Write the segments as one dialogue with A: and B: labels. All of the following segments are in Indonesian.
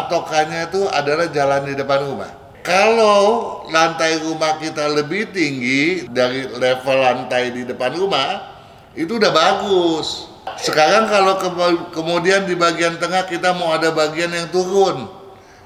A: patokannya itu adalah jalan di depan rumah. Kalau lantai rumah kita lebih tinggi dari level lantai di depan rumah, itu udah bagus. Sekarang kalau kemudian di bagian tengah kita mau ada bagian yang turun,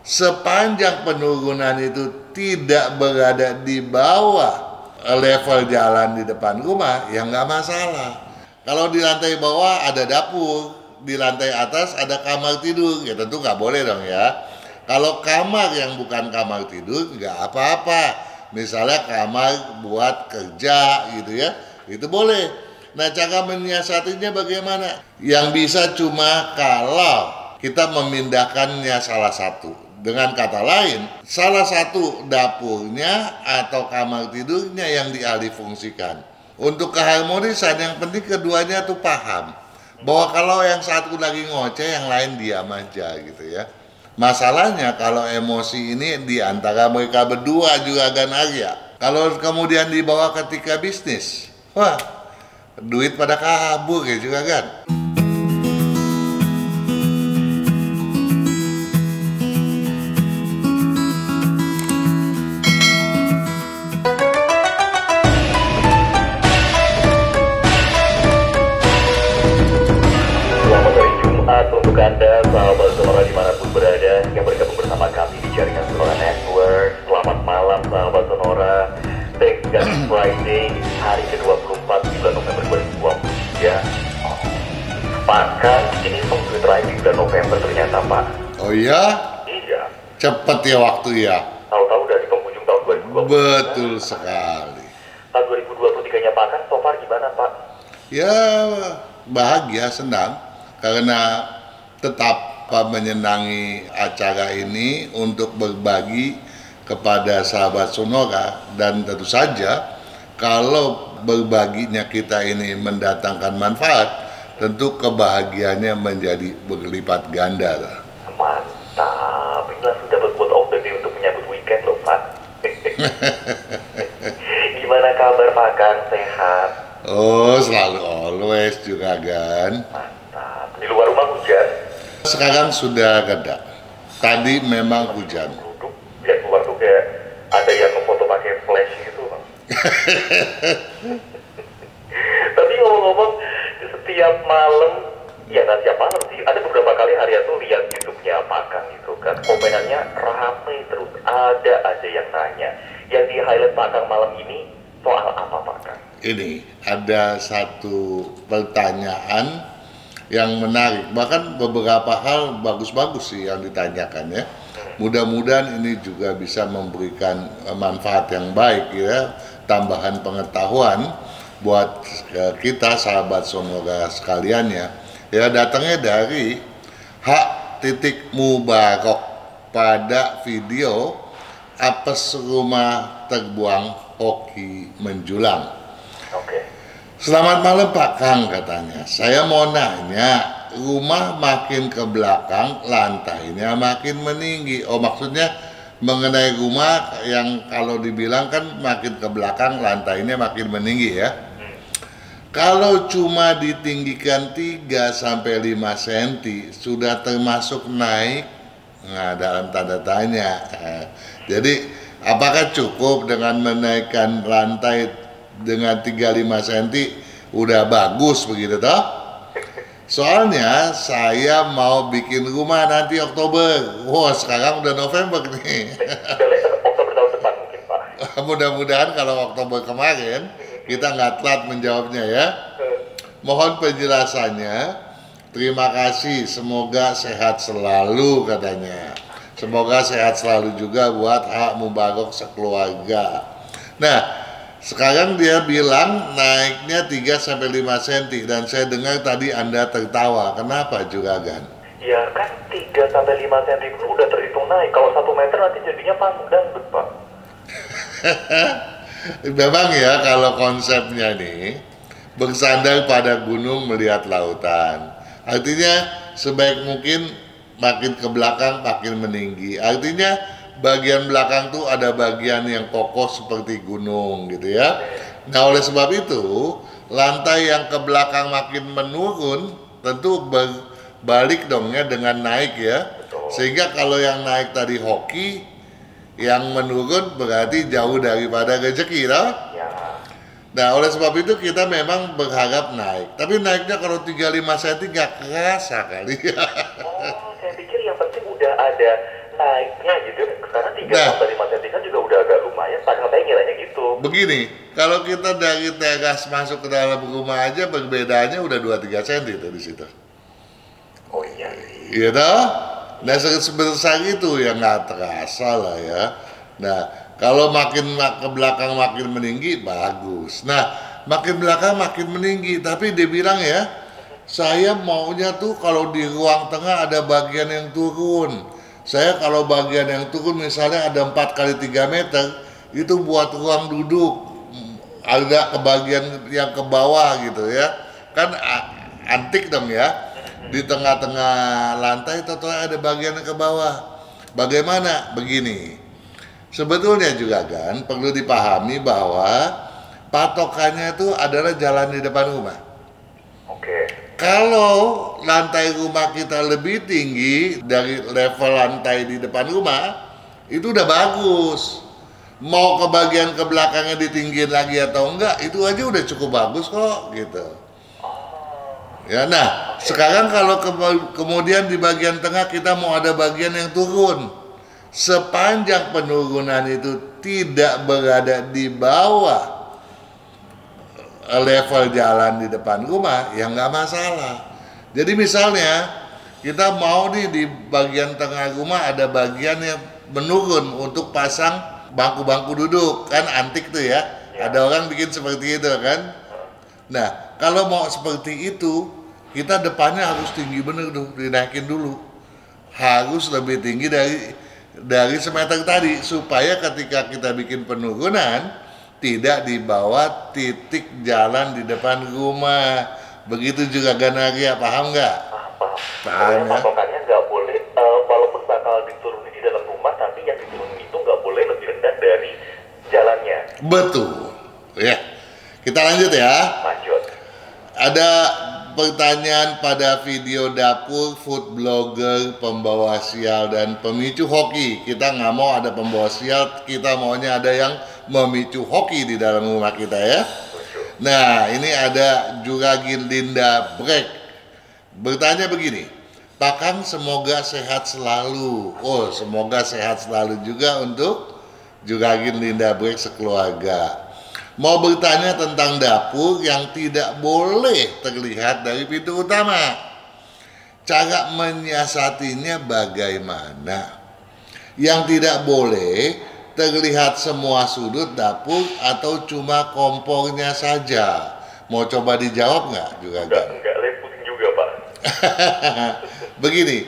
A: sepanjang penurunan itu tidak berada di bawah level jalan di depan rumah, ya nggak masalah. Kalau di lantai bawah ada dapur, di lantai atas ada kamar tidur, ya tentu nggak boleh dong ya. Kalau kamar yang bukan kamar tidur nggak apa-apa, misalnya kamar buat kerja gitu ya, itu boleh. Nah, cara menyiasatinya bagaimana? Yang bisa cuma kalau kita memindahkannya salah satu. Dengan kata lain, salah satu dapurnya atau kamar tidurnya yang dialihfungsikan. Untuk keharmonisan yang penting keduanya tuh paham bahwa kalau yang satu lagi ngoceh, yang lain diam aja gitu ya. Masalahnya kalau emosi ini di antara mereka berdua juga agak Arya. Kalau kemudian dibawa ketika bisnis, wah, duit pada kabur ya juga kan.
B: Selamat hari Jumat untuk Anda, sahabat Sonora dimanapun berada yang bergabung bersama kami di jaringan Sonora Network. Selamat malam sahabat Sonora. Thanks Friday, hari ke-24 bulan November 2023. Pak Kang, ini songkrit terakhir di bulan November ternyata Pak.
A: Oh iya?
B: Iya.
A: Cepet ya waktu ya.
B: Tahu-tahu dari penghujung tahun 2020.
A: Betul sekali.
B: Tahun 2023-nya Pak Kang, so far gimana Pak?
A: Ya bahagia, senang karena tetap menyenangi acara ini untuk berbagi kepada sahabat Sonora, dan tentu saja kalau berbaginya kita ini mendatangkan manfaat, tentu kebahagiaannya menjadi berlipat ganda.
B: Mantap, ini langsung dapat quote of the day untuk menyambut weekend loh Pak. Gimana kabar Pak Kang, sehat?
A: Oh, selalu always juga kan.
B: Mantap, di luar rumah hujan?
A: Sekarang sudah reda. Tadi memang hujan.
B: Duduk, lihat keluar tuh kayak ada yang ngefoto pakai flash gitu Bang. Tapi ngomong-ngomong, setiap malam, ya nggak setiap malam sih, ada beberapa kali Arya tuh lihat YouTube-nya Pak Kang gitu kan, komenannya rame terus, ada aja yang nanya. Yang di highlight Pak Kang malam ini soal apa Pak Kang?
A: Ini ada satu pertanyaan yang menarik, bahkan beberapa hal bagus-bagus sih yang ditanyakan ya. Mudah-mudahan ini juga bisa memberikan manfaat yang baik ya, tambahan pengetahuan buat kita sahabat Sonora sekalian ya. Ya, datangnya dari H.Mubarok pada video apes rumah terbuang hoki menjulang.
B: Oke.
A: Selamat malam Pak Kang, katanya. Saya mau nanya, rumah makin ke belakang, lantainya makin meninggi. Oh, maksudnya mengenai rumah yang kalau dibilang kan makin ke belakang, lantainya makin meninggi ya. Kalau cuma ditinggikan 3-5 cm, sudah termasuk naik? Nah, dalam tanda tanya. Jadi, apakah cukup dengan menaikkan lantai dengan 3-5 cm udah bagus begitu toh? Soalnya saya mau bikin rumah nanti Oktober. Wah, sekarang udah November nih.
B: Oktober tahun depan mungkin Pak.
A: Mudah-mudahan kalau Oktober kemarin kita nggak telat menjawabnya ya. Mohon penjelasannya. Terima kasih, semoga sehat selalu katanya. Semoga sehat selalu juga buat H.Mubarok sekeluarga. Nah, sekarang dia bilang naiknya 3-5 cm, dan saya dengar tadi Anda tertawa. Kenapa Juragan?
B: Ya kan 3-5 cm itu udah terhitung naik. Kalau 1 meter nanti jadinya panggung dangdut Pak.
A: Memang ya, kalau konsepnya nih bersandar pada gunung melihat lautan. Artinya sebaik mungkin makin ke belakang makin meninggi. Artinya bagian belakang tuh ada bagian yang kokoh seperti gunung gitu ya. Nah, oleh sebab itu lantai yang ke belakang makin menurun tentu berbalik dong ya dengan naik ya. Sehingga kalau yang naik tadi hoki, yang menurun berarti jauh daripada rezeki, toh?
B: Ya.
A: Nah, oleh sebab itu kita memang berharap naik. Tapi naiknya kalau 35 cm nggak kerasa kali.
B: Oh, saya pikir yang penting udah ada naiknya gitu. Karena 3
A: Nah.
B: sampai 5 cm kan juga udah agak lumayan. Padahal saya ngiranya gitu.
A: Begini, kalau kita dari teras masuk ke dalam rumah aja berbedanya udah 2-3 cm tuh di situ.
B: Oh iya.
A: Gitu? Nah, sebesar itu ya nggak terasa lah ya. Nah, kalau makin ke belakang makin meninggi, bagus. Nah, makin belakang makin meninggi, tapi dia bilang ya, saya maunya tuh kalau di ruang tengah ada bagian yang turun. Saya kalau bagian yang turun misalnya ada 4 kali 3 meter, itu buat ruang duduk. Agak ke bagian yang ke bawah gitu ya. Kan antik dong ya. Di tengah-tengah lantai tentu ada bagian yang ke bawah. Bagaimana? Begini. Sebetulnya juga kan perlu dipahami bahwa patokannya itu adalah jalan di depan rumah.
B: Oke.
A: Kalau lantai rumah kita lebih tinggi dari level lantai di depan rumah, itu udah bagus. Mau ke bagian ke belakangnya ditinggiin lagi atau enggak, itu aja udah cukup bagus kok gitu. Ya, nah sekarang kalau kemudian di bagian tengah kita mau ada bagian yang turun, sepanjang penurunan itu tidak berada di bawah level jalan di depan rumah, ya nggak masalah. Jadi misalnya kita mau nih di bagian tengah rumah ada bagian yang menurun untuk pasang bangku-bangku duduk, kan antik tuh ya. Ada orang bikin seperti itu kan. Nah, kalau mau seperti itu, kita depannya harus tinggi bener tuh, dinaikin dulu. Harus lebih tinggi dari semeter tadi, supaya ketika kita bikin penurunan, tidak di bawah titik jalan di depan rumah. Begitu juga Ganaria, paham nggak? Paham ya?
B: Patokannya nggak boleh, walaupun bakal diturunin di dalam rumah, tapi yang diturunin itu nggak boleh lebih rendah dari jalannya.
A: Betul. Ya. Kita lanjut ya.
B: Lanjut.
A: Ada pertanyaan pada video dapur, food blogger, pembawa sial, dan pemicu hoki. Kita nggak mau ada pembawa sial, kita maunya ada yang memicu hoki di dalam rumah kita ya. Nah, ini ada Juragin Linda Break. Bertanya begini, Pak Kang semoga sehat selalu. Oh, semoga sehat selalu juga untuk Juragin Linda Break sekeluarga. Mau bertanya tentang dapur yang tidak boleh terlihat dari pintu utama. Cara menyiasatinya bagaimana? Yang tidak boleh terlihat semua sudut dapur atau cuma kompornya saja. Mau coba dijawab nggak juga?
B: Enggak, pusing juga Pak.
A: Begini,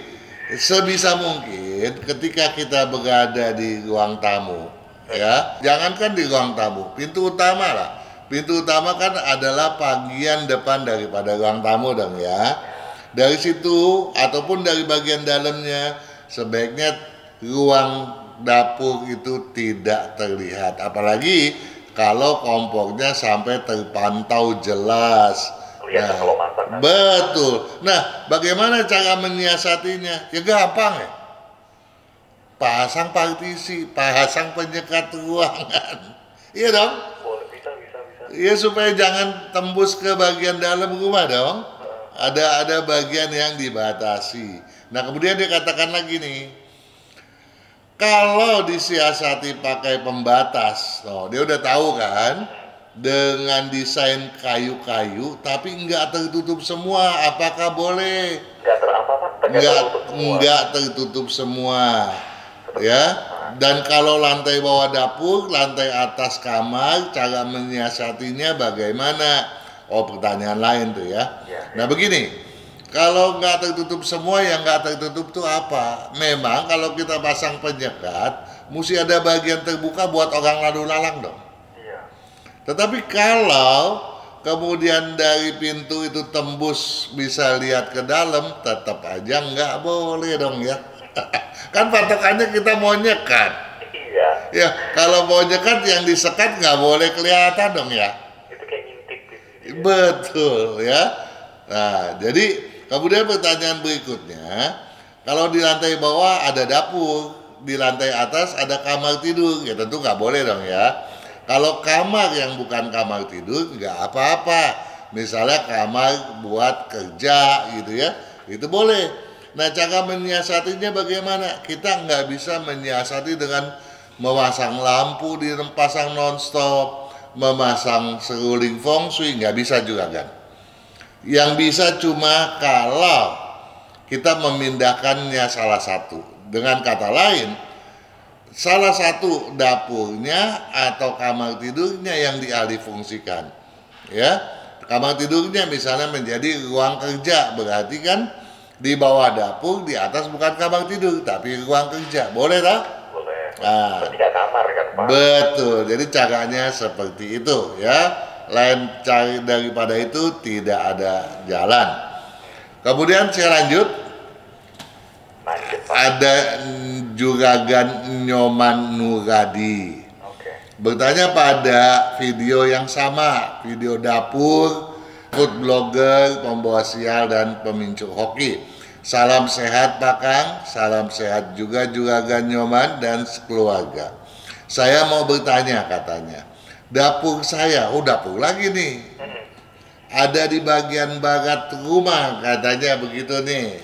A: sebisa mungkin ketika kita berada di ruang tamu, ya, jangankan di ruang tamu, pintu utama lah. Pintu utama kan adalah bagian depan daripada ruang tamu dong ya. Dari situ ataupun dari bagian dalamnya, sebaiknya ruang dapur itu tidak terlihat. Apalagi kalau kompornya sampai terpantau jelas.
B: Kelihatan kalau masak.
A: Betul. Nah, bagaimana cara menyiasatinya? Ya gampang ya. Pasang partisi, pasang penyekat ruangan. Iya dong?
B: Boleh, bisa.
A: Iya, supaya jangan tembus ke bagian dalam rumah dong. Ada bagian yang dibatasi. Nah, kemudian dia katakan lagi nih, kalau disiasati pakai pembatas, dia udah tahu kan, dengan desain kayu-kayu, tapi nggak tertutup semua, apakah boleh? Nggak tertutup semua. Ya, dan kalau lantai bawah dapur, lantai atas kamar, cara menyiasatinya bagaimana? Oh, pertanyaan lain tuh ya. Nah begini, kalau nggak tertutup semua, yang nggak tertutup tuh apa? Memang kalau kita pasang penyekat, mesti ada bagian terbuka buat orang lalu lalang dong. Tetapi kalau kemudian dari pintu itu tembus bisa lihat ke dalam, tetap aja nggak boleh dong ya. Kan patokannya kita mau nyekat.
B: Iya.
A: Ya, kalau mau nyekat yang disekat nggak boleh kelihatan dong ya.
B: Itu kayak ngintip gitu.
A: Betul ya. Nah, jadi kemudian pertanyaan berikutnya, Kalau di lantai bawah ada dapur, di lantai atas ada kamar tidur, ya tentu nggak boleh dong ya. Kalau kamar yang bukan kamar tidur nggak apa-apa, misalnya kamar buat kerja gitu ya, itu boleh. Nah, cara menyiasatinya bagaimana? Kita nggak bisa menyiasati dengan memasang lampu, dipasang nonstop, memasang seruling feng shui, nggak bisa juga kan. Yang bisa cuma kalau kita memindahkannya salah satu. Dengan kata lain, salah satu dapurnya atau kamar tidurnya yang dialihfungsikan. Ya, kamar tidurnya misalnya menjadi ruang kerja, berarti kan di bawah dapur, di atas bukan kamar tidur, tapi ruang kerja. Boleh tak?
B: Boleh.
A: Nah,
B: Berarti nggak kamar kan Pak?
A: betul. Jadi caranya seperti itu ya. Lain cari daripada itu tidak ada jalan. Kemudian saya lanjut.
B: Lanjut Pak.
A: Ada Juragan Nyoman Nuradi.
B: Oke.
A: Bertanya pada video yang sama, video dapur, food blogger, pembawa sial dan pemicu hoki. Salam sehat Pak Kang, salam sehat juga Juragan Nyoman dan sekeluarga. Saya mau bertanya katanya, dapur saya, dapur lagi nih, ada di bagian barat rumah katanya begitu nih.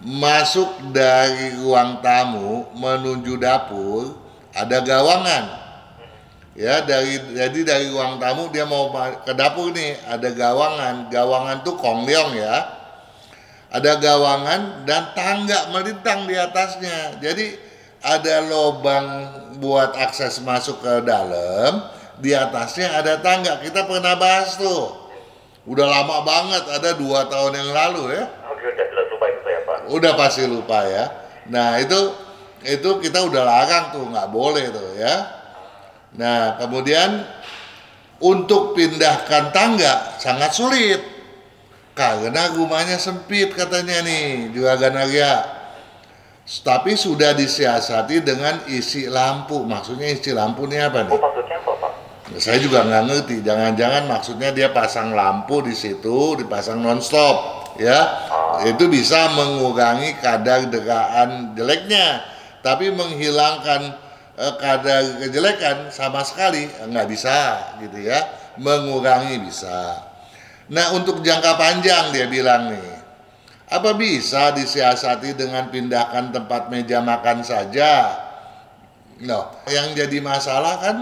A: Masuk dari ruang tamu menuju dapur ada gawangan. Ya, jadi dari ruang tamu dia mau ke dapur nih, ada gawangan. Gawangan tuh kongleong ya. Ada gawangan dan tangga melintang di atasnya. Jadi ada lubang buat akses masuk ke dalam, di atasnya ada tangga. Kita pernah bahas tuh. Udah lama banget, ada 2 tahun yang lalu ya.
B: Oke, udah jelas lupa itu saya Pak.
A: Udah pasti lupa ya. Nah itu kita udah larang tuh, nggak boleh tuh ya. Nah kemudian untuk pindahkan tangga sangat sulit karena rumahnya sempit katanya nih Juragan Arya. Tapi sudah disiasati dengan isi lampu. Maksudnya isi lampu ini apa nih?
B: Oh, maksudnya apa Pak?
A: Saya juga nggak ngerti. Jangan-jangan maksudnya dia pasang lampu di situ, dipasang nonstop, ya. Itu bisa mengurangi kadar dekaan jeleknya, tapi menghilangkan kadar kejelekan sama sekali nggak bisa, gitu ya. Mengurangi bisa. Nah, untuk jangka panjang dia bilang nih, apa bisa disiasati dengan pindahkan tempat meja makan saja? No, yang jadi masalah kan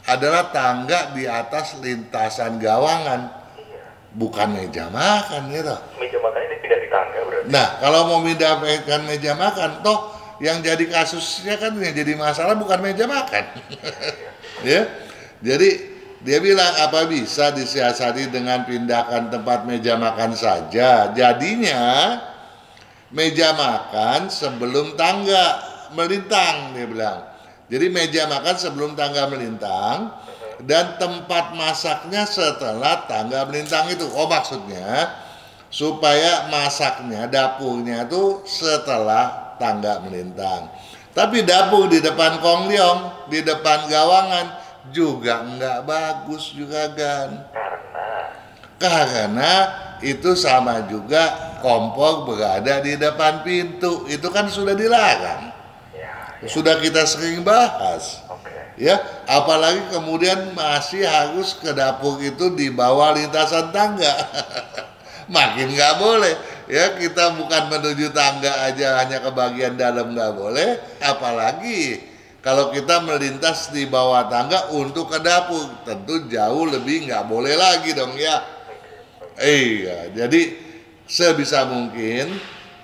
A: adalah tangga di atas lintasan gawangan, bukan meja makan gitu.
B: Meja makan ini pindah di tangga berarti?
A: Nah, kalau mau pindahkan meja makan, toh yang jadi kasusnya kan yang jadi masalah bukan meja makan. Ya, jadi dia bilang apa bisa disiasati dengan pindahkan tempat meja makan saja. Jadinya meja makan sebelum tangga melintang, dia bilang. Jadi meja makan sebelum tangga melintang dan tempat masaknya setelah tangga melintang itu. Oh, maksudnya supaya masaknya dapurnya itu setelah tangga melintang. Tapi dapur di depan kongleong, di depan gawangan juga nggak bagus juga kan. Karena itu sama juga kompor berada di depan pintu. Itu kan sudah dilarang. Sudah kita sering bahas. Ya, apalagi kemudian masih harus ke dapur itu di bawah lintasan tangga. Makin nggak boleh. Ya, kita bukan menuju tangga aja hanya ke bagian dalam nggak boleh, apalagi kalau kita melintas di bawah tangga untuk ke dapur, tentu jauh lebih nggak boleh lagi dong ya. Iya, jadi sebisa mungkin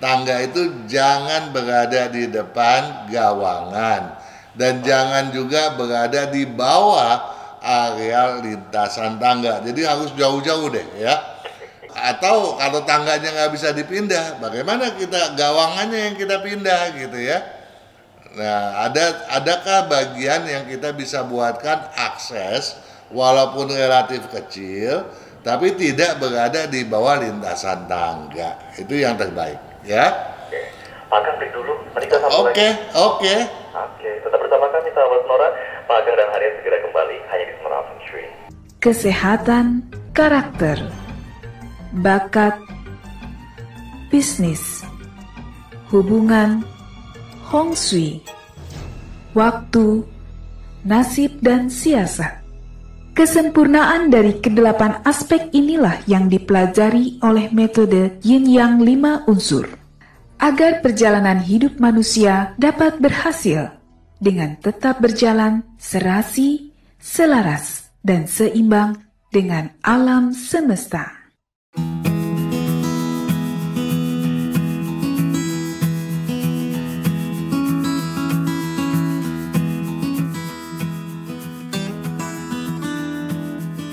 A: tangga itu jangan berada di depan gawangan dan jangan juga berada di bawah area lintasan tangga. Jadi harus jauh-jauh deh ya. Atau kalau tangganya nggak bisa dipindah, bagaimana kita gawangannya yang kita pindah gitu ya? Nah, adakah bagian yang kita bisa buatkan akses walaupun relatif kecil, tapi tidak berada di bawah lintasan tangga? Itu yang terbaik, ya.
B: Oke, Pak Kang break dulu. Menikah satu lagi.
A: Oke.
B: Oke, tetap bersama kami sahabat Sonora. Pak Kang dan Harian segera kembali hanya di Sonora Feng Shui.
C: Kesehatan karakter, bakat, bisnis, hubungan, Hong Shui, waktu, nasib dan siasat. Kesempurnaan dari kedelapan aspek inilah yang dipelajari oleh metode Yin Yang 5 unsur, agar perjalanan hidup manusia dapat berhasil dengan tetap berjalan serasi, selaras, dan seimbang dengan alam semesta.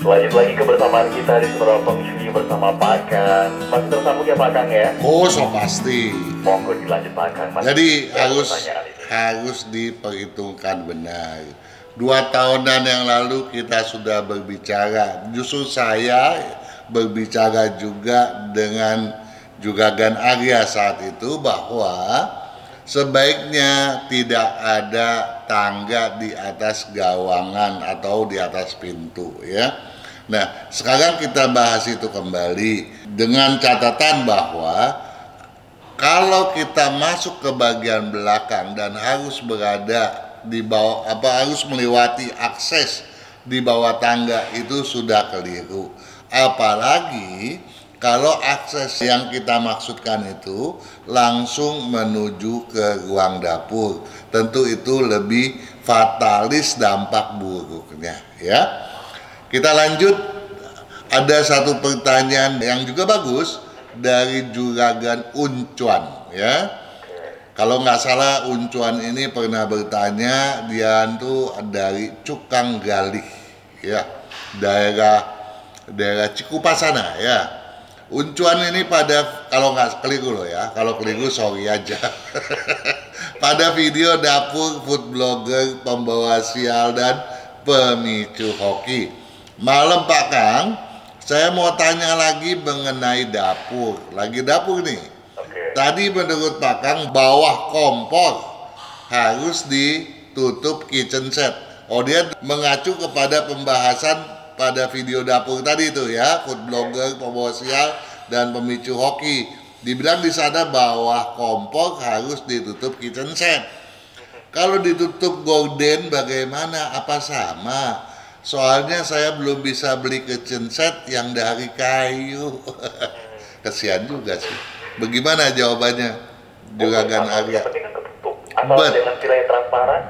B: Lanjut lagi kebersamaan kita di Sonora Feng Shui bersama Pak Kang. Masih tersambung ya Pak Kang ya?
A: Oh, so pasti.
B: Monggo dilanjut Pak Kang.
A: Jadi harus diperhitungkan benar. 2 tahunan yang lalu kita sudah berbicara. Justru saya berbicara juga dengan Juragan Arya saat itu bahwa sebaiknya tidak ada tangga di atas gawangan atau di atas pintu ya. Nah, sekarang kita bahas itu kembali dengan catatan bahwa kalau kita masuk ke bagian belakang dan harus berada di bawah harus melewati akses di bawah tangga itu sudah keliru. Apalagi kalau akses yang kita maksudkan itu langsung menuju ke ruang dapur, tentu itu lebih fatalis dampak buruknya ya. Kita lanjut, ada satu pertanyaan yang juga bagus dari Juragan Uncuan ya. Kalau nggak salah Uncuan ini pernah bertanya, dia tuh dari Cukang Galih ya, daerah Cikupa sana ya. Uncuan ini pada, kalau nggak keliru loh ya, kalau keliru sorry aja. Pada video dapur food blogger, pembawa sial dan pemicu hoki. Malam Pak Kang, saya mau tanya lagi mengenai dapur. Lagi dapur nih. Tadi menurut Pak Kang bawah kompor harus ditutup kitchen set. Oh, dia mengacu kepada pembahasan pada video dapur tadi itu ya, food blogger, pembawa sial dan pemicu hoki. Dibilang di sana bawah kompor harus ditutup kitchen set. Kalau ditutup gorden bagaimana? Apa sama? Soalnya saya belum bisa beli kitchen set yang dari kayu. Kesian juga sih. Bagaimana jawabannya, Juragan Arya?
B: Dengan nilai transparan?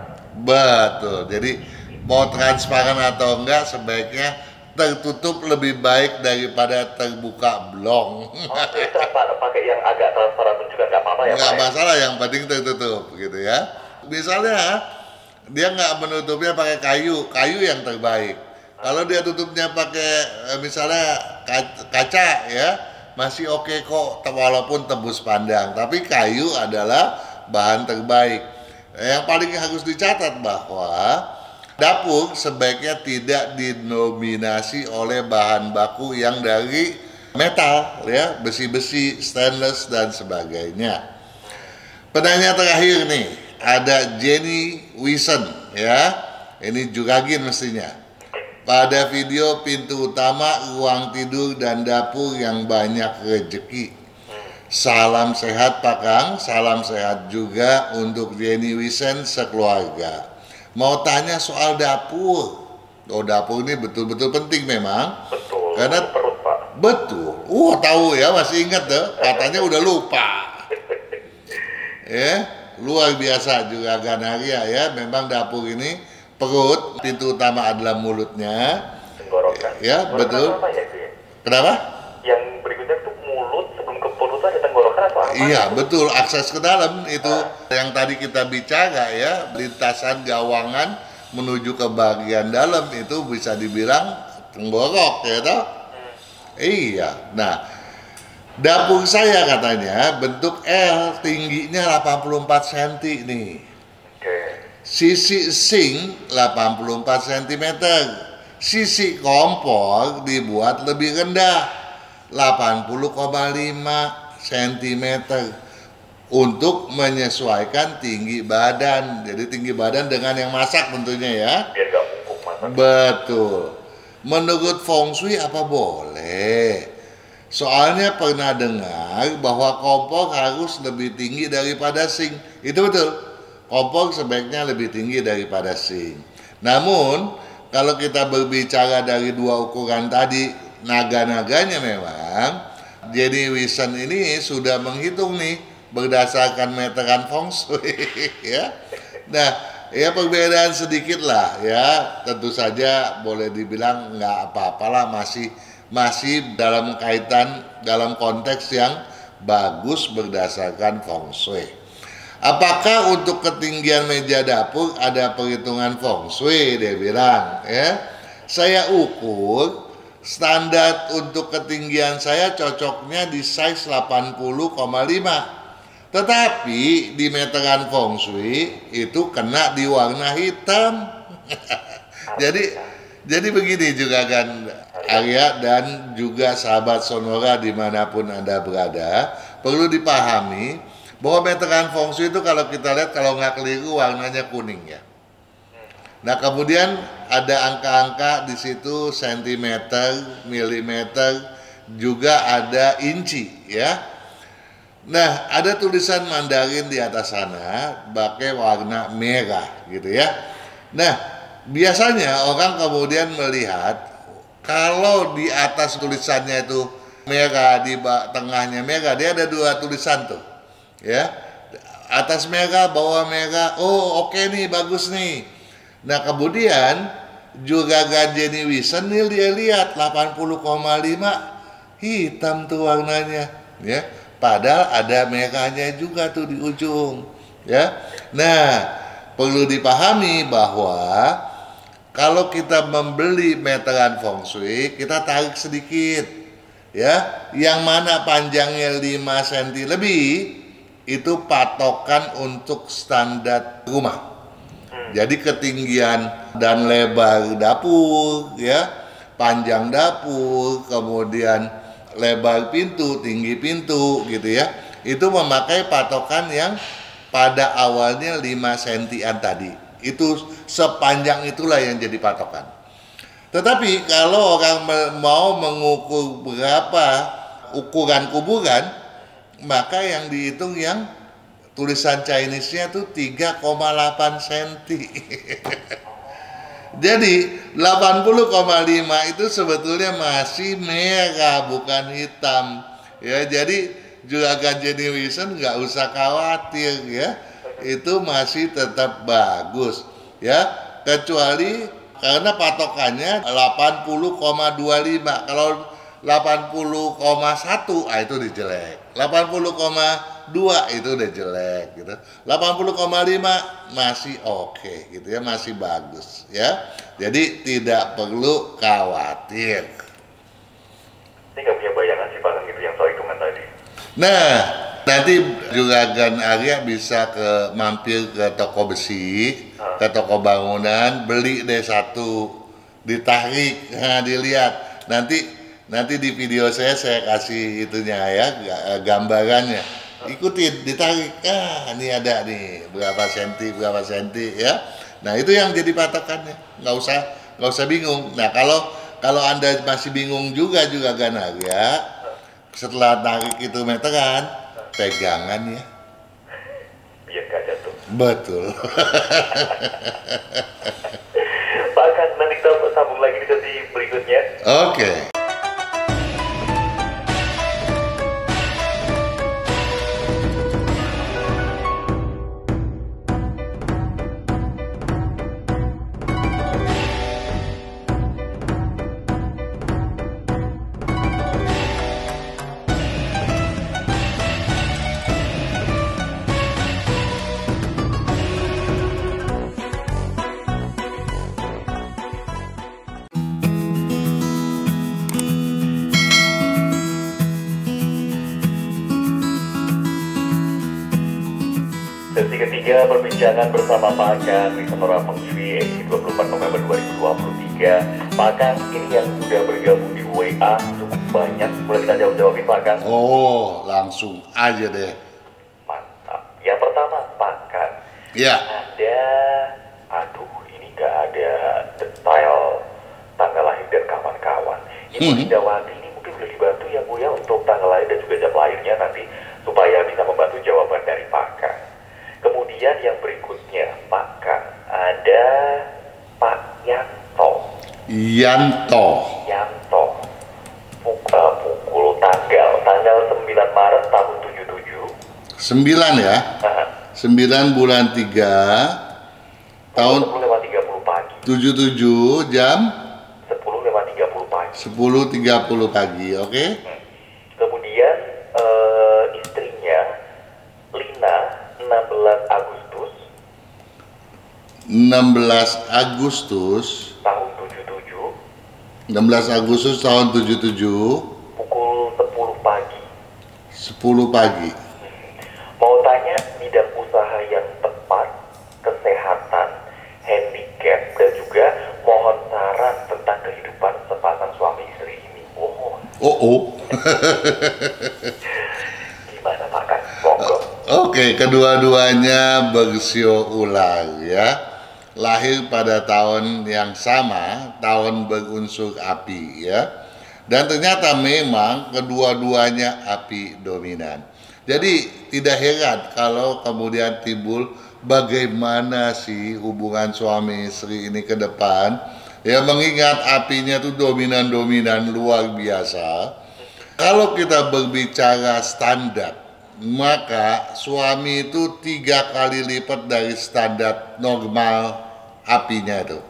A: Betul. Jadi mau transparan atau enggak, sebaiknya tertutup lebih baik daripada terbuka blong.
B: Jadi pakai yang agak transparan pun juga nggak apa-apa ya?
A: Nggak
B: Pak,
A: masalah, yang penting tertutup gitu ya. Misalnya dia nggak menutupnya pakai kayu yang terbaik. Kalau dia tutupnya pakai misalnya kaca ya, masih oke kok, walaupun tembus pandang. Tapi kayu adalah bahan terbaik. Yang paling harus dicatat bahwa dapur sebaiknya tidak dinominasi oleh bahan baku yang dari metal ya, besi-besi, stainless dan sebagainya. Penanya terakhir nih, ada Jenny Wison ya. Ini Juragin mestinya. Pada video pintu utama, ruang tidur dan dapur yang banyak rezeki. Salam sehat Pak Kang, salam sehat juga untuk Jenny Wison sekeluarga. Mau tanya soal dapur. Oh, dapur ini betul-betul penting memang.
B: Betul.
A: Karena
B: perut Pak.
A: Betul. Tahu ya, masih ingat tuh. Katanya udah lupa. Ya, luar biasa juga Ganaria ya. Memang dapur ini perut, pintu utama adalah mulutnya.
B: Tenggorokan.
A: Ya, betul.
B: Apa ya, itu ya?
A: Kenapa?
B: Yang berikutnya tuh mulut, sebelum ke perut tuh ada tenggorokan atau apa?
A: Iya, betul. Akses ke dalam itu yang tadi kita bicara ya, lintasan gawangan menuju ke bagian dalam itu bisa dibilang tenggorok ya toh? Iya. Nah, dapur saya katanya bentuk L, tingginya 84 cm nih. Sisi sink 84 cm. Sisi kompor dibuat lebih rendah 80,5 cm untuk menyesuaikan tinggi badan. Jadi tinggi badan dengan yang masak tentunya ya.
B: Biar gak bungkuk masak.
A: Betul. Menurut Feng Shui apa boleh? Soalnya pernah dengar bahwa kompor harus lebih tinggi daripada sink. Itu betul. Kompor sebaiknya lebih tinggi daripada sink. Namun, kalau kita berbicara dari dua ukuran tadi, naga-naganya memang, Jenny Wilson ini sudah menghitung nih berdasarkan meteran feng shui ya. Nah, ya perbedaan sedikit lah ya. Tentu saja boleh dibilang nggak apa-apalah, masih dalam kaitan dalam konteks yang bagus berdasarkan feng shui. Apakah untuk ketinggian meja dapur ada perhitungan feng shui? Dia bilang ya. Saya ukur standar untuk ketinggian saya cocoknya di size 80,5. Tetapi di meteran feng shui itu kena di warna hitam. Jadi begini juga kan Arya dan juga sahabat Sonora dimanapun Anda berada, perlu dipahami bahwa meteran feng shui itu kalau kita lihat, kalau nggak keliru warnanya kuning ya. Nah kemudian ada angka-angka di situ, sentimeter, milimeter, juga ada inci ya. Nah ada tulisan Mandarin di atas sana pakai warna merah gitu ya. Nah biasanya orang kemudian melihat kalau di atas tulisannya itu merah, di tengahnya merah, dia ada dua tulisan tuh ya. Atas merah, bawah merah. Oh oke nih, bagus nih. Nah kemudian juga Jenny Wilson nih dia lihat 80,5 hitam tuh warnanya ya. Padahal ada merahnya juga tuh di ujung ya. Nah perlu dipahami bahwa kalau kita membeli meteran feng shui, kita tarik sedikit ya. Yang mana panjangnya 5 cm lebih, itu patokan untuk standar rumah. Jadi ketinggian dan lebar dapur ya, panjang dapur, kemudian lebar pintu, tinggi pintu gitu ya. Itu memakai patokan yang pada awalnya 5 cm tadi. Itu sepanjang itulah yang jadi patokan. Tetapi kalau orang mau mengukur berapa ukuran kuburan, maka yang dihitung yang tulisan Chinese-nya tuh 3,8 cm. Jadi 80,5 itu sebetulnya masih merah bukan hitam. Ya, jadi juga Jenny Wilson nggak usah khawatir ya. Itu masih tetap bagus ya, kecuali karena patokannya 80,25. Kalau 80,1 itu udah jelek, 80,2 itu udah jelek gitu. 80,5 masih oke gitu ya, masih bagus ya. Jadi tidak perlu khawatir.
B: Ini nggak punya bayangan sih Pak gitu yang soal hitungan tadi.
A: Nah, nanti juga Gan Arya bisa mampir ke toko besi, ke toko bangunan, beli deh satu, ditarik, nah dilihat. Nanti di video saya kasih itunya ya, gambarannya. Ikutin, ditarik. Ini ada nih berapa senti ya. Nah, itu yang jadi patokannya. Nggak usah bingung. Nah, kalau Anda masih bingung juga Gan Arya, setelah tarik itu meteran, pegangan ya.
B: Biar gak jatuh.
A: Betul.
B: Pak kan nanti kita sambung lagi di sesi berikutnya.
A: Oke.
B: Sesi ketiga perbincangan bersama Pak Kang di Sonora Feng Shui edisi 24 November 2023. Pak Kang ini yang sudah bergabung di WA cukup banyak. Boleh kita jawab-jawabin Pak Kang?
A: Oh, langsung aja deh.
B: Mantap. Yang pertama Pak Kang.
A: Ya.
B: Ini nggak ada detail tanggal lahir dan kawan-kawan. Ibu Indawati ini mungkin boleh dibantu ya Bu ya untuk tanggal lahir dan juga jam lahirnya nanti supaya bisa membantu jawaban dari Pak Kang. Kemudian yang berikutnya, Pak Kang, ada Pak Yanto.
A: Yanto.
B: Pukul tanggal 9 Maret tahun 77.
A: 9 ya? 9 bulan 3 tahun
B: 10:30 pagi.
A: 77 jam
B: 10:30 pagi.
A: 10.30 pagi, oke?
B: Kemudian istrinya Lina 16 Agustus
A: 16
B: tahun 77
A: tahun 77
B: pukul 10 pagi.
A: 10 pagi.
B: Mau tanya bidang usaha yang tepat, kesehatan, handicap, dan juga mohon saran tentang kehidupan sepasang suami istri ini. Gimana Pak Kang? Monggo.
A: Oke, kedua-duanya bersio ulang ya. Lahir pada tahun yang sama, tahun berunsur api ya. Dan ternyata memang kedua-duanya api dominan. Jadi tidak heran kalau kemudian timbul bagaimana sih hubungan suami istri ini ke depan. Ya, mengingat apinya tuh dominan-dominan luar biasa. Kalau kita berbicara standar, maka suami itu 3 kali lipat dari standar normal apinya itu.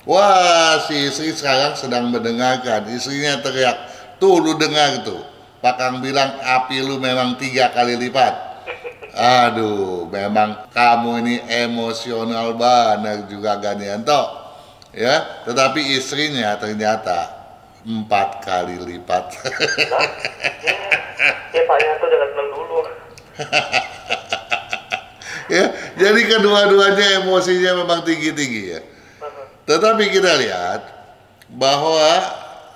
A: Wah, si istri sekarang sedang mendengarkan, istrinya teriak, tuh lu dengar tuh, Pak Kang bilang api lu memang 3 kali lipat. Aduh, memang kamu ini emosional banget juga Ganianto. Ya, tetapi istrinya ternyata 4 kali lipat.
B: Ya Pak Yanto jangan senang dulu.
A: Ya, jadi kedua-duanya emosinya memang tinggi-tinggi ya. Tetapi kita lihat bahwa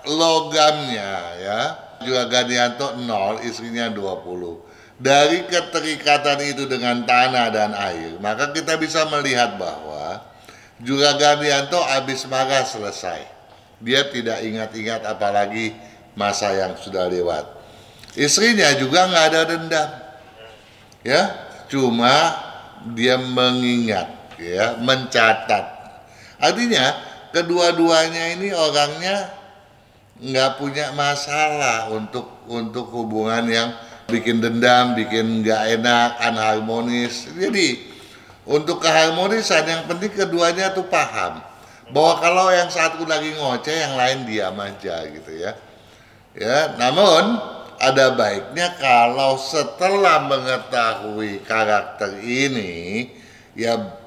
A: logamnya ya, juga Ganianto 0, istrinya 20. Dari keterikatan itu dengan tanah dan air, maka kita bisa melihat bahwa juga Ganianto habis marah selesai. Dia tidak ingat-ingat apalagi masa yang sudah lewat. Istrinya juga nggak ada dendam, ya, cuma dia mengingat, ya, mencatat. Artinya kedua-duanya ini orangnya nggak punya masalah untuk hubungan yang bikin dendam, bikin nggak enak, anharmonis. Jadi untuk keharmonisan yang penting keduanya tuh paham bahwa kalau yang satu lagi ngoceh, yang lain diam aja gitu ya. Ya, namun ada baiknya kalau setelah mengetahui karakter ini, ya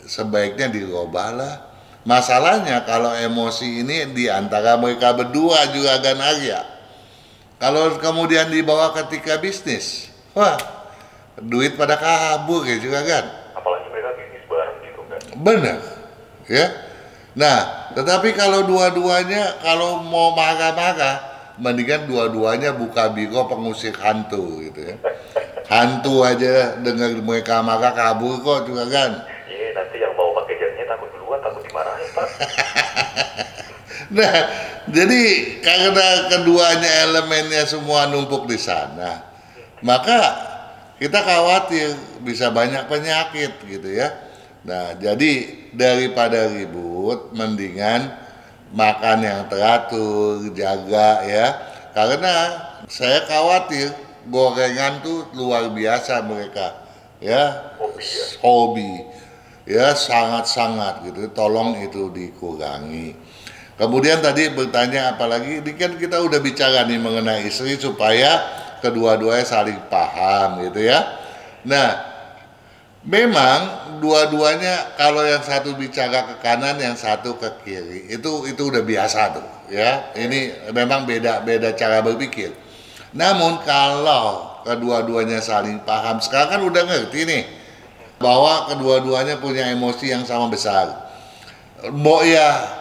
A: sebaiknya dirubahlah. Masalahnya kalau emosi ini di antara mereka berdua juga akan Arya. Kalau kemudian dibawa ketika bisnis, wah, duit pada kabur ya juga kan.
B: Apalagi mereka bisnis bareng gitu kan.
A: Benar, ya. Nah, tetapi kalau dua-duanya kalau mau marah-marah, mendingan dua-duanya buka biro pengusir hantu gitu ya. Hantu aja dengar mereka marah kabur kok juga kan.
B: Iya, nanti yang mau pakai jasnya takut duluan, takut dimarahin Pak.
A: Nah, jadi karena keduanya elemennya semua numpuk di sana, maka kita khawatir bisa banyak penyakit gitu ya. Nah, jadi daripada ribut, mendingan makan yang teratur, jaga ya. Karena saya khawatir gorengan tuh luar biasa mereka, ya, hobi, ya sangat-sangat gitu. Tolong itu dikurangi. Kemudian tadi bertanya apalagi, ini kan kita udah bicara nih mengenai istri supaya kedua-duanya saling paham gitu ya. Nah, memang dua-duanya kalau yang satu bicara ke kanan, yang satu ke kiri, itu udah biasa tuh ya. Ini memang beda cara berpikir. Namun kalau kedua-duanya saling paham, sekarang kan udah ngerti nih bahwa kedua-duanya punya emosi yang sama besar. Mau ya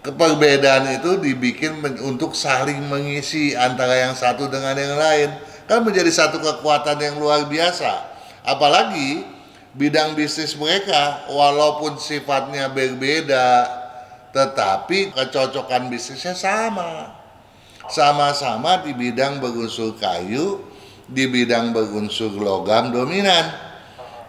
A: perbedaan itu dibikin untuk saling mengisi antara yang satu dengan yang lain, kan menjadi satu kekuatan yang luar biasa. Apalagi bidang bisnis mereka walaupun sifatnya berbeda, tetapi kecocokan bisnisnya sama. sama-sama di bidang berunsur kayu, di bidang berunsur logam dominan.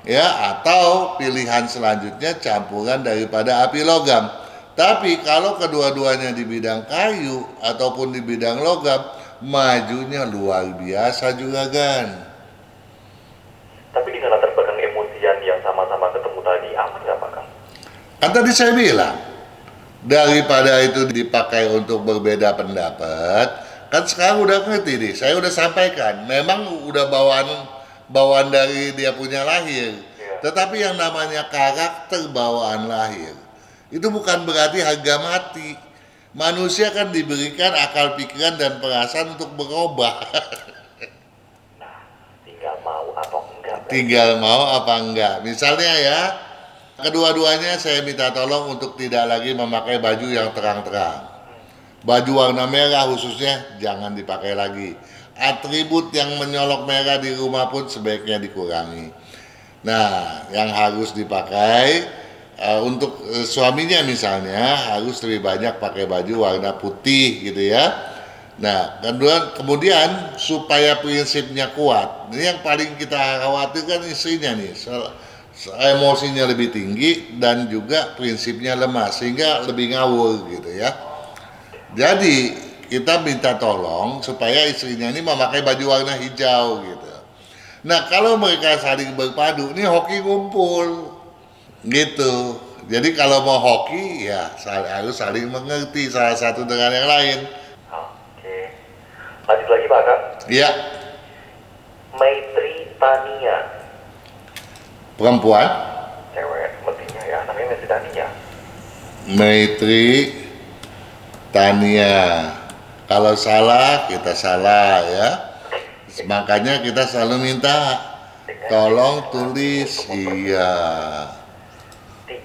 A: Ya, atau pilihan selanjutnya campuran daripada api logam. Tapi kalau kedua-duanya di bidang kayu ataupun di bidang logam, majunya luar biasa juga, Gan.
B: Tapi dengan latar belakang emosian yang sama-sama ketemu tadi, aman nggak Pak Kang?
A: Kan tadi saya bilang, daripada itu dipakai untuk berbeda pendapat, kan sekarang udah ngerti nih, saya udah sampaikan, memang udah bawaan dari dia punya lahir. Tetapi yang namanya karakter bawaan lahir, itu bukan berarti harga mati. Manusia kan diberikan akal pikiran dan perasaan untuk berubah.
B: Tinggal mau atau enggak.
A: Tinggal mau apa enggak. Misalnya ya, kedua-duanya saya minta tolong untuk tidak lagi memakai baju yang terang-terang. Baju warna merah khususnya jangan dipakai lagi. Atribut yang menyolok merah di rumah pun sebaiknya dikurangi. Nah, yang harus dipakai untuk suaminya misalnya harus lebih banyak pakai baju warna putih gitu ya. Nah, kemudian supaya prinsipnya kuat, ini yang paling kita khawatirkan istrinya nih, emosinya lebih tinggi dan juga prinsipnya lemah sehingga lebih ngawur gitu ya. Jadi kita minta tolong supaya istrinya ini memakai baju warna hijau gitu. Nah, kalau mereka saling berpadu, ini hoki ngumpul gitu. Jadi kalau mau hoki ya harus saling mengerti salah satu dengan yang lain.
B: Oke. Lanjut lagi Pak Kang.
A: Iya.
B: Maitri Tania.
A: Perempuan.
B: Cewek sepertinya ya, namanya Maitri Tania.
A: Maitri Tania. Kalau salah kita salah ya. Makanya kita selalu minta tolong tulis iya.
B: 30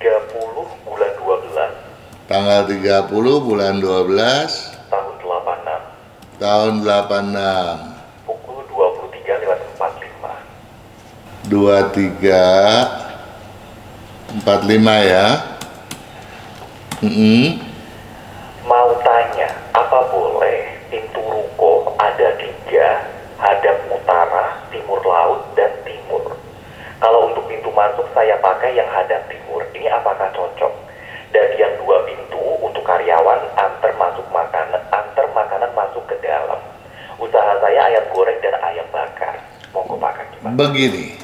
B: bulan 12.
A: Tanggal 30 bulan 12
B: tahun 86.
A: tahun 86.
B: Pukul 23:45.
A: 23:45 ya.
B: Mau tanya, apa boleh pintu ruko ada 3, hadap utara, timur laut, dan timur? Kalau untuk pintu masuk saya pakai yang hadap timur. Ini apakah cocok? Dan yang 2 pintu untuk karyawan antar makanan masuk ke dalam. Usaha saya ayam goreng dan ayam bakar. Monggo Pak Kang gimana?
A: Begini,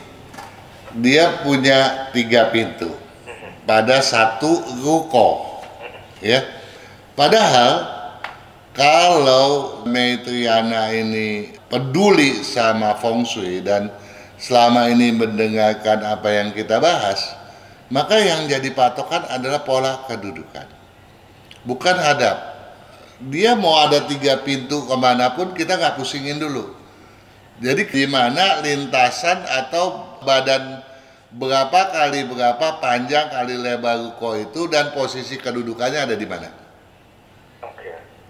A: dia punya 3 pintu pada satu ruko, ya. Padahal kalau Maitriana ini peduli sama feng shui dan selama ini mendengarkan apa yang kita bahas, maka yang jadi patokan adalah pola kedudukan, bukan hadap. Dia mau ada 3 pintu kemanapun kita nggak pusingin dulu. Jadi di mana lintasan atau badan berapa kali berapa panjang kali lebar ruko itu dan posisi kedudukannya ada di mana.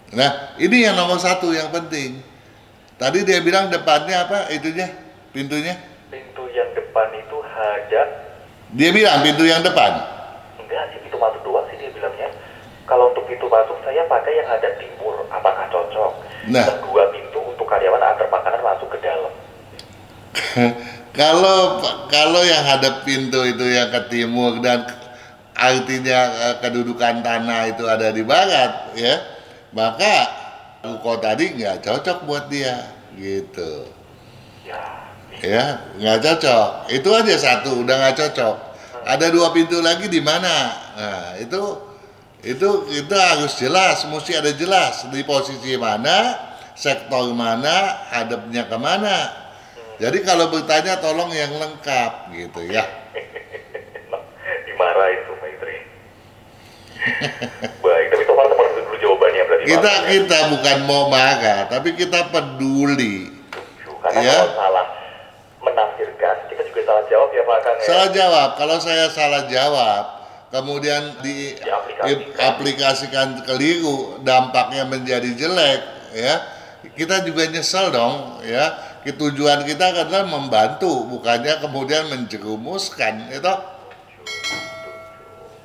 A: Nah, ini yang nomor 1 yang penting. Tadi dia bilang depannya apa itunya, pintunya?
B: Pintu yang depan itu hadap.
A: Dia bilang pintu yang depan.
B: Enggak sih, pintu masuk doang sih dia bilangnya. Kalau untuk pintu masuk saya pakai yang hadap timur. Apakah cocok?
A: Nah,
B: dan 2 pintu untuk karyawan antar makanan masuk ke dalam.
A: Kalau yang hadap pintu itu yang ke timur dan artinya kedudukan tanah itu ada di barat ya, maka ruko tadi nggak cocok buat dia gitu ya, nggak cocok. Itu aja satu udah nggak cocok. Ada 2 pintu lagi di mana? Nah, itu harus jelas, mesti ada jelas di posisi mana, sektor mana, hadapnya kemana. Jadi kalau bertanya tolong yang lengkap gitu ya.
B: Dimarahin tuh Maitri. Baik, tapi teman-teman dulu jawabannya berarti.
A: Kita bukan mau marah, tapi kita peduli.
B: Karena
A: ya.
B: kalau salah menafsirkan, kita juga salah jawab ya Pak Kang ya.
A: Salah jawab, kalau saya salah jawab, kemudian diaplikasikan keliru, dampaknya menjadi jelek, ya. Kita juga nyesel dong, ya. Tujuan kita adalah membantu, bukannya kemudian menjerumuskan, itu.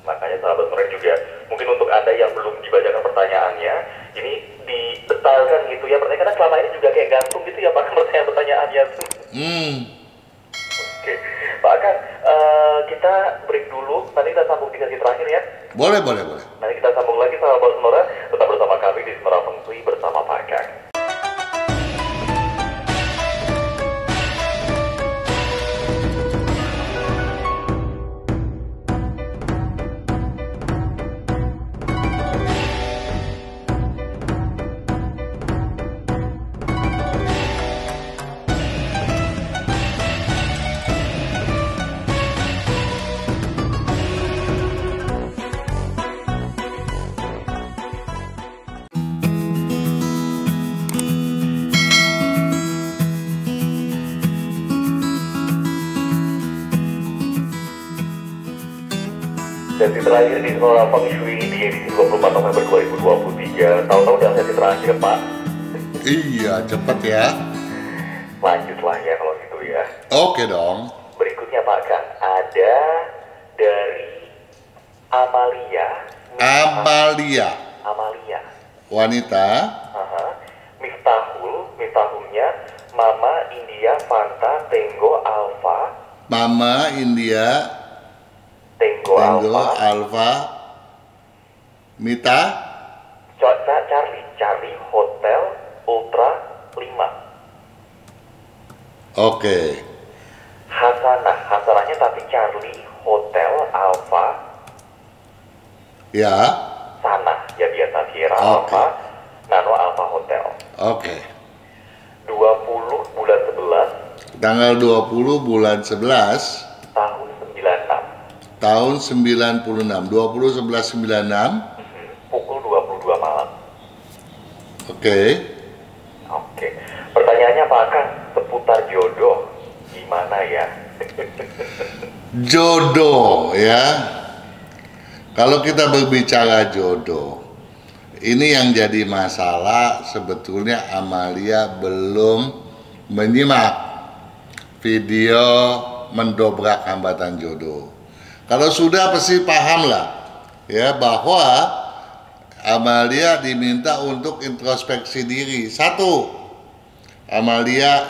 B: Makanya sahabat mereka juga, mungkin untuk Anda yang belum dibacakan pertanyaannya, ini di depan misalkan gitu ya, berarti karena selama ini juga kayak gantung gitu ya Pak, pertanyaan-pertanyaannya. Oke, Pak Akan, kita break dulu, nanti kita sambung di sesi terakhir ya.
A: Boleh.
B: Nanti kita sambung lagi sahabat Sonora, tetap bersama kami di Sonora Feng Shui bersama Pak Akan. Sesi terakhir di Sonora Feng Shui di edisi 24 November 2023. Tahu-tahu udah sesi terakhir Pak.
A: Iya, cepet ya.
B: Lanjutlah ya kalau gitu ya.
A: Oke dong.
B: Berikutnya Pak Kan, ada dari Amalia.
A: Wanita.
B: Miftahulnya Mama India Fanta Tango Alpha.
A: Mama India
B: Tango
A: Alpha. Mita
B: Charlie Hotel Ultra 5.
A: Oke.
B: Hasanahnya tapi Charlie Hotel Alpha.
A: Ya.
B: Sana ya biasa Sierra
A: Oke.
B: Alpha Nano Alpha Hotel.
A: Oke.
B: 20 bulan 11
A: Tanggal 20 bulan 11
B: tahun 96.
A: tahun 96. 20/11/96.
B: Pukul 22 malam.
A: Oke.
B: Pertanyaannya Pak Akan seputar jodoh gimana ya?
A: Jodoh ya. Kalau kita berbicara jodoh, ini yang jadi masalah sebetulnya Amalia belum menyimak video mendobrak hambatan jodoh. Kalau sudah pasti paham lah ya bahwa Amalia diminta untuk introspeksi diri. Satu, Amalia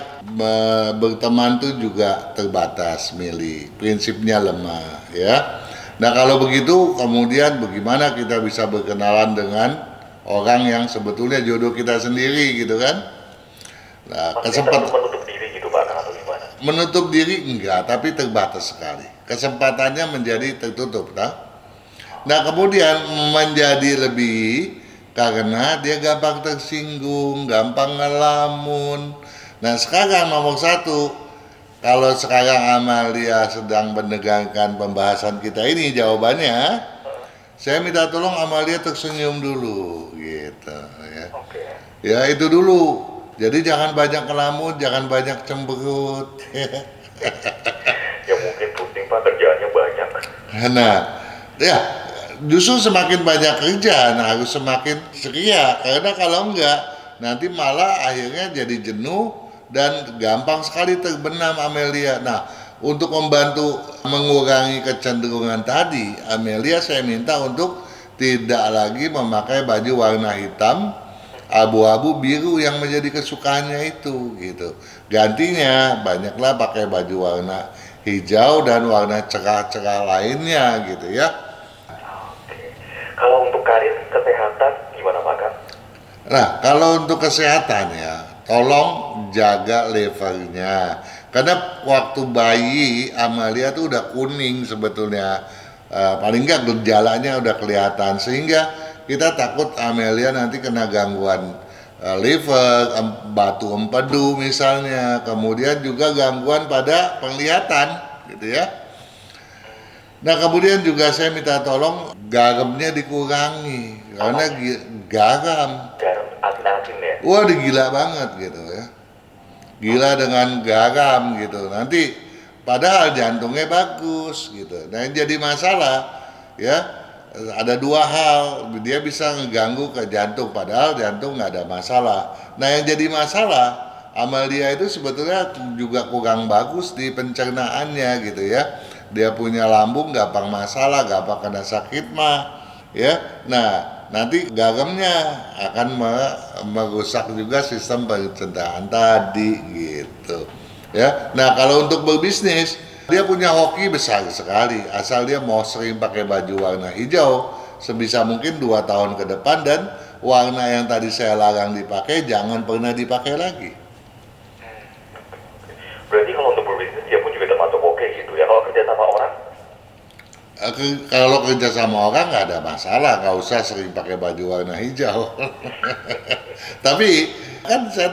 A: berteman tuh juga terbatas, milih, prinsipnya lemah ya. Nah kalau begitu kemudian bagaimana kita bisa berkenalan dengan orang yang sebetulnya jodoh kita sendiri gitu kan? Nah kesempatan
B: menutup diri gitu Pak atau gimana?
A: Menutup diri enggak, tapi terbatas sekali. Kesempatannya menjadi tertutup, nah kemudian menjadi lebih karena dia gampang tersinggung, gampang ngelamun. Nah sekarang nomor satu, kalau sekarang Amalia sedang mendengarkan pembahasan kita ini, jawabannya saya minta tolong Amalia tersenyum dulu gitu ya. Ya itu dulu. Jadi jangan banyak ngelamun, jangan banyak cemberut.
B: Ya mungkin pusing Pak, kerjaannya banyak.
A: Nah, ya justru semakin banyak kerjaan harus semakin ceria, karena kalau enggak nanti malah akhirnya jadi jenuh dan gampang sekali terbenam Amelia. Nah, untuk membantu mengurangi kecenderungan tadi, Amelia saya minta untuk tidak lagi memakai baju warna hitam, abu-abu, biru yang menjadi kesukaannya itu gitu. Gantinya banyaklah pakai baju warna hijau dan warna cerah-cerah lainnya gitu ya.
B: Kalau untuk karir kesehatan gimana Pak Kang?
A: Nah, kalau untuk kesehatan ya, tolong jaga levernya. Karena waktu bayi Amalia tuh udah kuning sebetulnya. Paling nggak gejalanya udah kelihatan, sehingga kita takut Amalia nanti kena gangguan liver, batu empedu misalnya, kemudian juga gangguan pada penglihatan gitu ya. Nah kemudian juga saya minta tolong garamnya dikurangi, karena garam
B: asin-asin ya?
A: wah gila banget gitu ya, gila dengan garam gitu, nanti padahal jantungnya bagus gitu. Nah yang jadi masalah ya, ada dua hal, dia bisa ngeganggu ke jantung, padahal jantung nggak ada masalah. Nah yang jadi masalah Amalia itu sebetulnya juga kurang bagus di pencernaannya gitu ya. Dia punya lambung gampang masalah, gampang kena sakit mah ya. Nah nanti garamnya akan merusak juga sistem pencernaan tadi gitu. Ya, nah kalau untuk berbisnis dia punya hoki besar sekali, asal dia mau sering pakai baju warna hijau sebisa mungkin 2 tahun ke depan, dan warna yang tadi saya larang dipakai jangan pernah dipakai lagi.
B: Berarti kalau untuk berbisnis dia pun juga termasuk oke gitu ya. Kalau kerja sama orang?
A: Kalau kerja sama orang nggak ada masalah, nggak usah sering pakai baju warna hijau. Tapi kan saya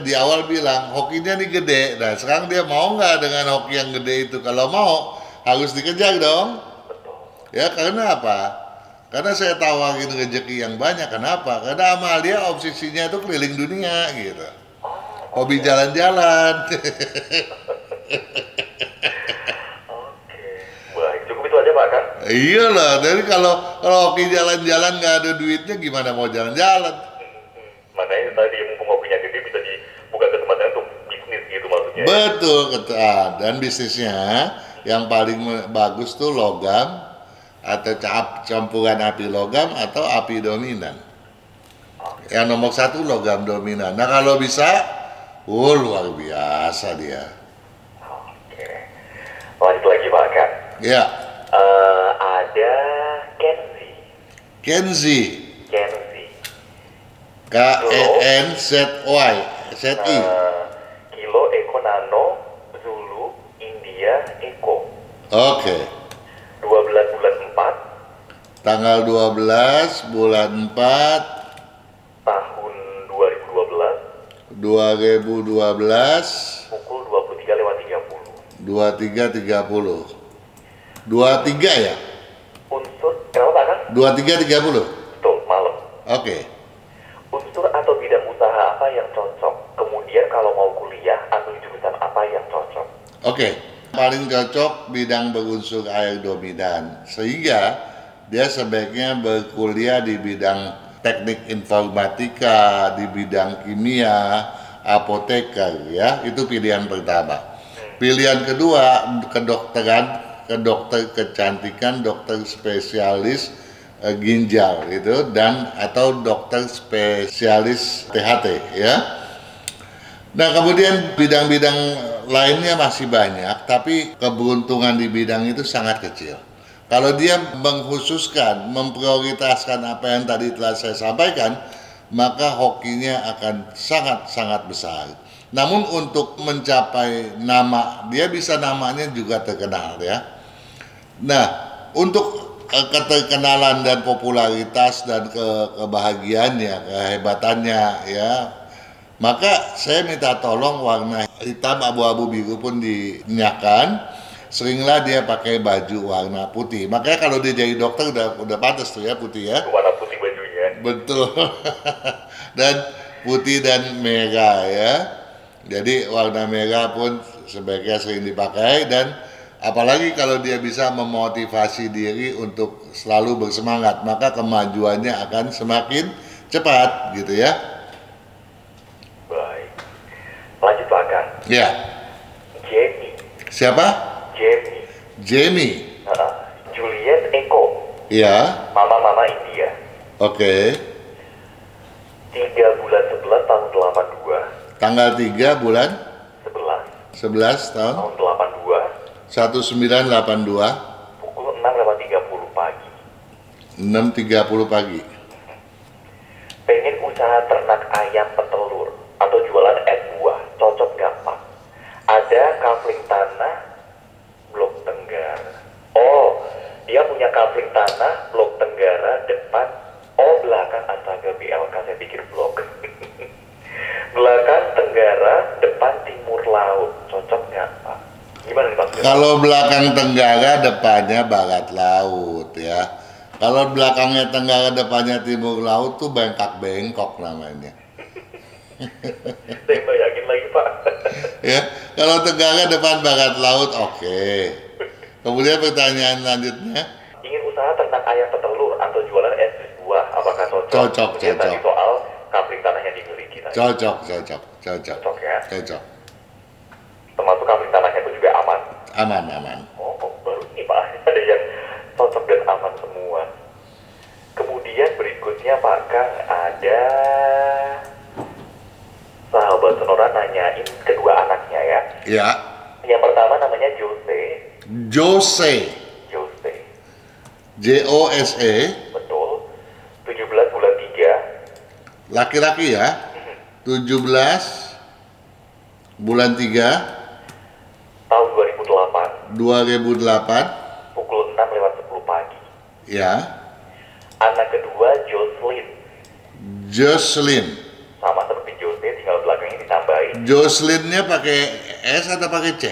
A: di awal bilang hokinya nih gede. Nah sekarang dia mau nggak dengan hoki yang gede itu? Kalau mau harus dikejar dong.
B: Betul.
A: Ya karena apa? Karena saya tawarin rezeki yang banyak. Kenapa? Karena Amalia obsesinya itu keliling dunia gitu. Hobi jalan-jalan.
B: Oke. Baik, cukup itu aja Pak kan?
A: Iyalah, jadi kalau hoki jalan-jalan nggak ada duitnya gimana mau jalan-jalan?
B: Makanya tadi mumpung hobinya gede bisa dibuka kesempatan untuk bisnis gitu maksudnya.
A: Betul, dan bisnisnya yang paling bagus tuh logam atau campuran api logam atau api dominan. Yang nomor 1 logam dominan. Nah kalau bisa, luar biasa dia.
B: Oke. Lanjut lagi Pak kan?
A: Ya,
B: Ada Kenzi.
A: Kenzi,
B: Kenzi.
A: KENZY, ZI.
B: Kilo Eko Nano Zulu India Eko.
A: Oke.
B: 12 bulan 4
A: Tanggal 12 bulan 4
B: tahun 2012
A: 2012
B: pukul 23:30.
A: 23.30. 23 ya?
B: Unsur kenapa Pak kan?
A: 23.30.
B: Betul, malam.
A: Oke.
B: Unsur atau bidang usaha apa yang cocok? Kemudian kalau mau kuliah ambil jurusan apa yang cocok?
A: Oke. Paling cocok bidang berunsur air dominan, sehingga dia sebaiknya berkuliah di bidang teknik informatika, di bidang kimia, apoteker ya. Itu pilihan pertama. Pilihan kedua kedokteran, ke dokter kecantikan, dokter spesialis ginjal itu, dan atau dokter spesialis THT ya. Nah kemudian bidang-bidang lainnya masih banyak, tapi keberuntungan di bidang itu sangat kecil. Kalau dia mengkhususkan, memprioritaskan apa yang tadi telah saya sampaikan, maka hokinya akan sangat-sangat besar. Namun untuk mencapai nama, dia bisa namanya juga terkenal ya. Nah, untuk keterkenalan dan popularitas dan kebahagiaannya, kehebatannya ya, maka saya minta tolong warna hitam, abu-abu, biru pun dinyakan. Seringlah dia pakai baju warna putih. Makanya kalau dia jadi dokter udah pantas tuh ya putih ya.
B: Warna putih bajunya.
A: Betul. Dan putih dan merah ya. Jadi warna merah pun sebaiknya sering dipakai, dan apalagi kalau dia bisa memotivasi diri untuk selalu bersemangat, maka kemajuannya akan semakin cepat gitu ya.
B: Baik. Lanjut Pak kan?
A: Ya.
B: Jamie.
A: Siapa?
B: Jamie.
A: Jamie.
B: Juliet Eko.
A: Ya.
B: Mama India.
A: Oke.
B: 3 bulan 11 tahun 82.
A: Tanggal 3 bulan
B: 11
A: tahun
B: tahun 82
A: 1982
B: pukul 6:30 pagi.
A: 6.30 pagi.
B: Pengen usaha ternak ayam petelur atau jualan es buah, cocok gak Pak? Ada kafling tanah Blok Tenggara. Oh, dia punya kafling tanah Blok Tenggara depan, belakang, astaga BLK saya pikir blok. Belakang Tenggara, depan timur laut, cocok nggak Pak? Gimana nih Pak?
A: Kalau belakang Tenggara depannya barat laut ya. Kalau belakangnya Tenggara depannya timur laut tuh bengkak-bengkok namanya.
B: Saya bayangin lagi Pak.
A: Ya, kalau Tenggara depan barat laut oke. Kemudian pertanyaan selanjutnya.
B: Ingin usaha ternak ayam petelur atau jualan es buah, apakah cocok?
A: Cocok.
B: Tadi soal kafling tanah yang dimiliki tadi.
A: Cocok.
B: Cocok ya.
A: Cocok.
B: Termasuk kafling tanahnya itu juga aman.
A: Aman.
B: Oh, baru ini Pak, ada yang cocok dan aman semua. Kemudian berikutnya Berikutnya Pak Kang ada sahabat Sonora nanyain kedua anaknya ya.
A: Ya.
B: Yang pertama namanya Jose.
A: Jose.
B: Jose.
A: Jose.
B: Betul. 17 bulan 3.
A: Laki-laki ya. 17 bulan 3
B: tahun 2008.
A: 2008.
B: Pukul 6:10 pagi.
A: Ya.
B: Anak kedua Jocelyn.
A: Jocelyn.
B: Sama seperti Jose, tinggal belakangnya ditambahin.
A: Jocelynnya pakai S atau pakai C?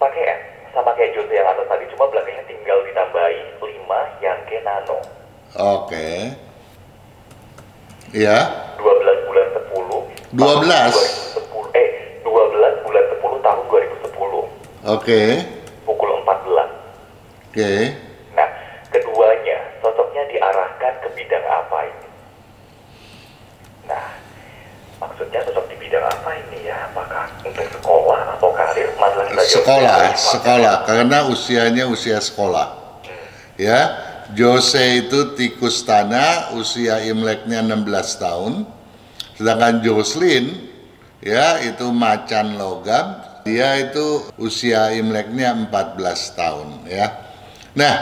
B: Pakai S, sama kayak Jose yang atas tadi, cuma belakangnya tinggal ditambahin 5 yang ke nano.
A: Oke. Ya.
B: 12 bulan 10.
A: 12.
B: 12 bulan 10 tahun 2010.
A: Oke.
B: Pukul 14.
A: Oke.
B: Nah, keduanya sosoknya diarahkan ke bidang apa ini? Nah, maksudnya sosok di bidang apa ini ya? Apakah untuk sekolah atau karir? Masalah kita jawab
A: Sekolah, karena usianya usia sekolah. Ya, Jose itu tikus tanah, usia Imleknya 16 tahun. Sedangkan Jocelyn, ya itu macan logam, dia itu usia Imleknya 14 tahun. Ya. Nah,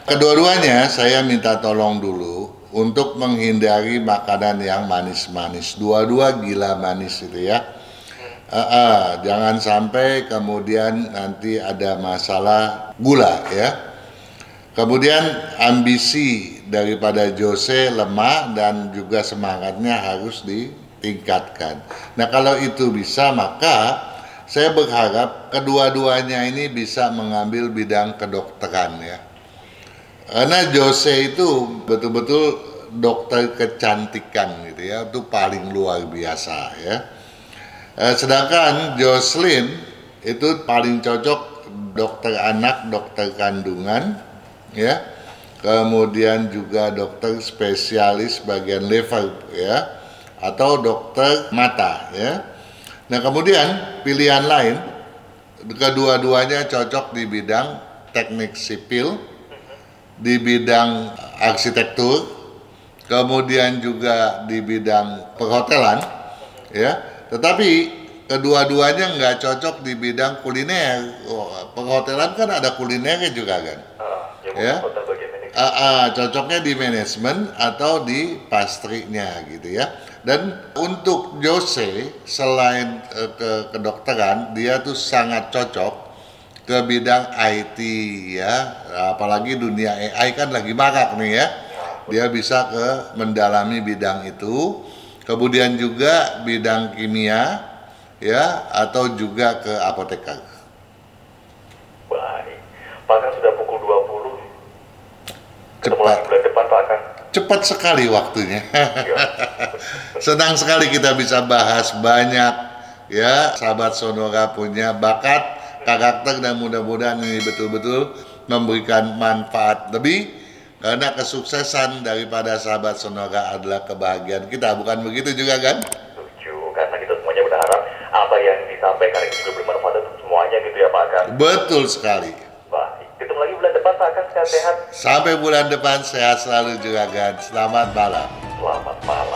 A: kedua-duanya saya minta tolong dulu untuk menghindari makanan yang manis-manis. Dua-dua gila manis itu ya. Jangan sampai kemudian nanti ada masalah gula ya. Kemudian ambisi daripada Jose lemah dan juga semangatnya harus ditingkatkan. Nah kalau itu bisa maka saya berharap kedua-duanya ini bisa mengambil bidang kedokteran ya. Karena Jose itu betul-betul dokter kecantikan gitu ya, itu paling luar biasa ya. Sedangkan Jocelyn itu paling cocok dokter anak, dokter kandungan ya. Kemudian juga dokter spesialis bagian liver ya, atau dokter mata ya. Nah, kemudian pilihan lain kedua-duanya cocok di bidang teknik sipil, di bidang arsitektur, kemudian juga di bidang perhotelan, ya. Tetapi kedua-duanya nggak cocok di bidang kuliner. Perhotelan kan ada kulinernya juga kan, ya. Cocoknya di manajemen atau di pastrinya gitu ya. Dan untuk Jose selain ke kedokteran, dia tuh sangat cocok ke bidang IT ya, apalagi dunia AI kan lagi marak nih ya. Dia bisa mendalami bidang itu, kemudian juga bidang kimia ya, atau juga ke apoteker.
B: Baik, Pak Kang sudah pukul 20. Ketemu lagi bulan depan Pak Kang.
A: Cepat sekali waktunya.
B: Ya.
A: Senang sekali kita bisa bahas banyak ya, sahabat Sonora punya bakat, karakter, dan mudah-mudahan ini betul-betul memberikan manfaat lebih, karena kesuksesan daripada sahabat Sonora adalah kebahagiaan kita, bukan begitu juga kan?
B: Setuju, karena kita semuanya berharap apa yang disampaikan itu juga bermanfaat untuk semuanya gitu ya Pak Kang.
A: Betul sekali.
B: Baik, ketemu lagi bulan depan Pak Kang, sehat-sehat.
A: Sampai bulan depan, sehat selalu juga kan. Selamat malam.
B: Selamat malam.